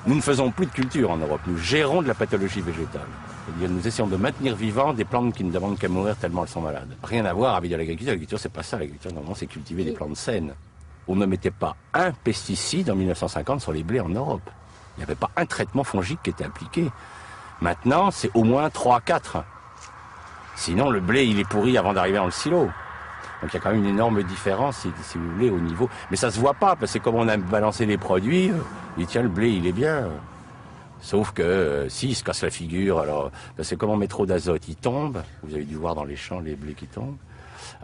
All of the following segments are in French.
Nous ne faisons plus de culture en Europe, nous gérons de la pathologie végétale. C'est-à-dire nous essayons de maintenir vivants des plantes qui ne demandent qu'à mourir tellement elles sont malades. Rien à voir avec de l'agriculture. L'agriculture, c'est pas ça. L'agriculture, normalement, c'est cultiver des plantes saines. On ne mettait pas un pesticide en 1950 sur les blés en Europe. Il n'y avait pas un traitement fongique qui était appliqué. Maintenant, c'est au moins 3-4. Sinon, le blé, il est pourri avant d'arriver dans le silo. Donc il y a quand même une énorme différence, si vous voulez, au niveau... Mais ça se voit pas, parce que comme on a balancé les produits, il tient le blé, il est bien. Sauf que s'il se casse la figure, alors... Parce que comme on met trop d'azote, il tombe. Vous avez dû voir dans les champs les blés qui tombent.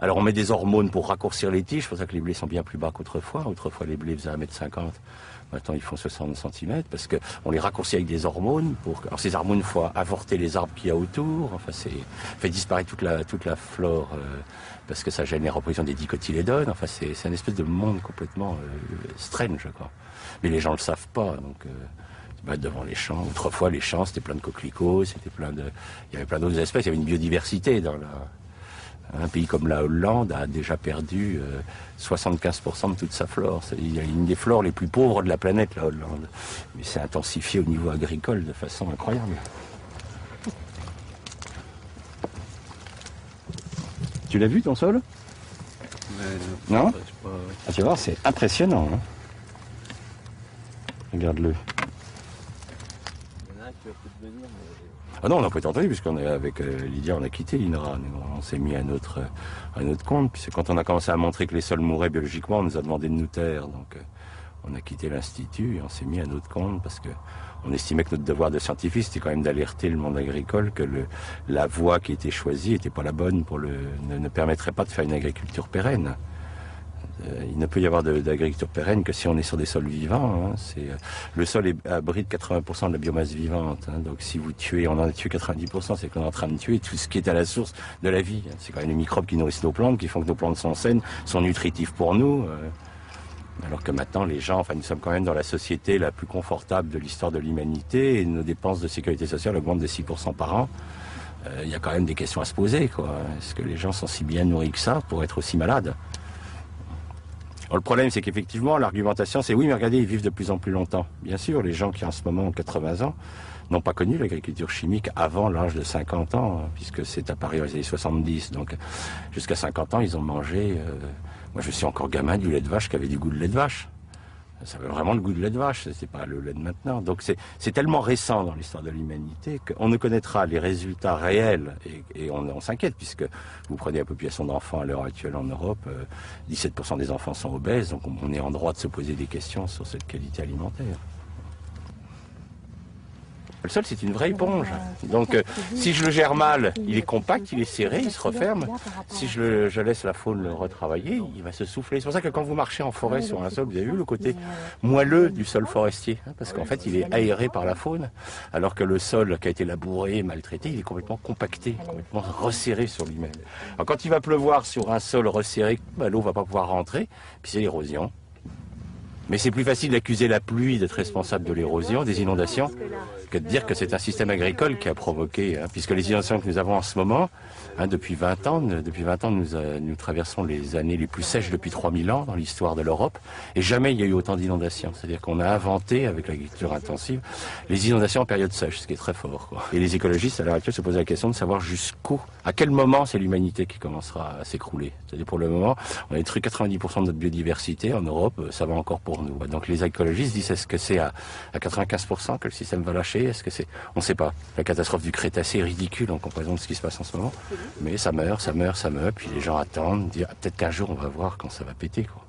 Alors on met des hormones pour raccourcir les tiges, c'est pour ça que les blés sont bien plus bas qu'autrefois. Autrefois les blés faisaient 1,50 m. Maintenant ils font 60 cm parce qu'on les raccourcit avec des hormones. Alors ces hormones font avorter les arbres qu'il y a autour, enfin fait disparaître toute la flore parce que ça gêne les reproductions des dicotylédones. Enfin c'est une espèce de monde complètement strange quoi. Mais les gens le savent pas donc... devant les champs. Autrefois, les champs, c'était plein de coquelicots, il y avait plein d'autres espèces, il y avait une biodiversité dans un pays comme la Hollande a déjà perdu 75% de toute sa flore. Il y a une des flores les plus pauvres de la planète, la Hollande. Mais c'est intensifié au niveau agricole de façon incroyable. Tu l'as vu ton sol? Non? Ah, tu vas voir, c'est impressionnant. Hein, regarde-le. Ah non, on n'a pas été entendu, puisqu'on est avec Lydia, on a quitté l'INRA. On s'est mis à notre compte. Puis quand on a commencé à montrer que les sols mouraient biologiquement, on nous a demandé de nous taire. Donc on a quitté l'Institut et on s'est mis à notre compte parce que on estimait que notre devoir de scientifique, c'était quand même d'alerter le monde agricole que la voie qui était choisie n'était pas la bonne ne permettrait pas de faire une agriculture pérenne. Il ne peut y avoir d'agriculture pérenne que si on est sur des sols vivants. Hein. Le sol abrite 80% de la biomasse vivante. Hein. Donc si vous tuez, on en a tué 90%, c'est qu'on est en train de tuer tout ce qui est à la source de la vie. C'est quand même les microbes qui nourrissent nos plantes, qui font que nos plantes sont saines, sont nutritifs pour nous. Alors que maintenant, les gens, nous sommes quand même dans la société la plus confortable de l'histoire de l'humanité et nos dépenses de sécurité sociale augmentent de 6% par an. Il y a quand même des questions à se poser, quoi. Est-ce que les gens sont si bien nourris que ça pour être aussi malades ? Alors, le problème, c'est qu'effectivement, l'argumentation, c'est oui, mais regardez, ils vivent de plus en plus longtemps. Bien sûr, les gens qui en ce moment ont 80 ans n'ont pas connu l'agriculture chimique avant l'âge de 50 ans, puisque c'est apparu dans les années 70. Donc, jusqu'à 50 ans, ils ont mangé... Moi, je suis encore gamin du lait de vache qui avait du goût de lait de vache. Ça avait vraiment le goût de lait de vache, c'est pas le lait de maintenant. Donc c'est tellement récent dans l'histoire de l'humanité qu'on ne connaîtra les résultats réels et on s'inquiète puisque vous prenez la population d'enfants à l'heure actuelle en Europe, 17% des enfants sont obèses, donc on est en droit de se poser des questions sur cette qualité alimentaire. Le sol, c'est une vraie éponge. Donc, si je le gère mal, il est compact, il est serré, il se referme. Si je laisse la faune le retravailler, il va se souffler. C'est pour ça que quand vous marchez en forêt sur un sol, vous avez vu le côté moelleux du sol forestier, hein, parce qu'en fait, il est aéré par la faune, alors que le sol qui a été labouré, maltraité, il est complètement compacté, complètement resserré sur lui-même. Alors, quand il va pleuvoir sur un sol resserré, l'eau va pas pouvoir rentrer, puis c'est l'érosion. Mais c'est plus facile d'accuser la pluie d'être responsable de l'érosion, des inondations, que de dire que c'est un système agricole qui a provoqué, puisque les inondations que nous avons en ce moment, depuis 20 ans, nous traversons les années les plus sèches depuis 3000 ans dans l'histoire de l'Europe, et jamais il y a eu autant d'inondations. C'est-à-dire qu'on a inventé, avec l'agriculture intensive, les inondations en période sèche, ce qui est très fort, quoi. Et les écologistes, à l'heure actuelle, se posent la question de savoir à quel moment c'est l'humanité qui commencera à s'écrouler. C'est-à-dire pour le moment, on a détruit 90% de notre biodiversité en Europe, ça va encore pour nous. Donc les écologistes disent, est-ce que c'est à 95% que le système va lâcher? Est-ce que c'est... On ne sait pas. La catastrophe du Crétacé est ridicule en comparaison de ce qui se passe en ce moment. Mais ça meurt, puis les gens attendent, disent, peut-être qu'un jour on va voir quand ça va péter, quoi.